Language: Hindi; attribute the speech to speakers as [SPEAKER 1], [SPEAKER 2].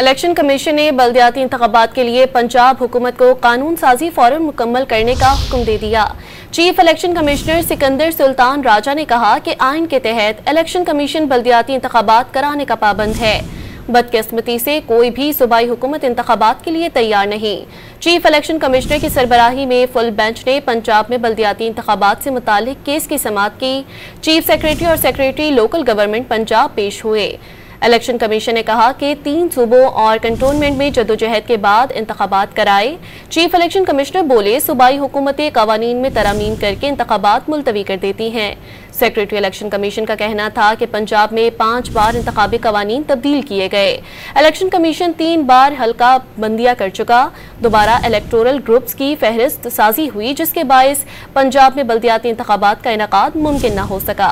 [SPEAKER 1] इलेक्शन कमीशन ने बल्दियाती इंतखाबात के लिए पंजाब हुकूमत को कानून साजी फौरन मुकम्मल करने का हुक्म दे दिया। Chief election commissioner Sikandar Sultan Raja ने कहा कि आइन के तहत इलेक्शन कमीशन बल्दियाती इंतखाबात कराने का पाबंद है। बदकिस्मती से कोई भी सूबाई हुकूमत इंतखाबात के लिए तैयार नहीं। चीफ इलेक्शन कमिश्नर की सरबराही में फुल बेंच ने पंजाब में बल्दियाती इंतखाबात से मुतालिक केस की समाअत की। चीफ सेक्रेटरी और सेक्रेटरी लोकल गवर्नमेंट पंजाब पेश हुए। इलेक्शन कमीशन ने कहा कि 3 सूबों और कंटोनमेंट में जदोजहद के बाद इंतखाबात कराए। चीफ इलेक्शन कमिश्नर बोले, सूबाई हुकूमतें कवानीन में तरमीम करके इंतखाबात मुलतवी कर देती हैं। सेक्रेटरी इलेक्शन कमीशन का कहना था कि पंजाब में 5 बार इंतखाबी कवानीन तब्दील किए गए। इलेक्शन कमीशन 3 बार हल्का बंदियां कर चुका। दोबारा इलेक्टोरल ग्रुप्स की फहरिस्त साजी हुई, जिसके बायस पंजाब में बल्दियाती इंतखाबात का इनेकाद मुमकिन न हो सका।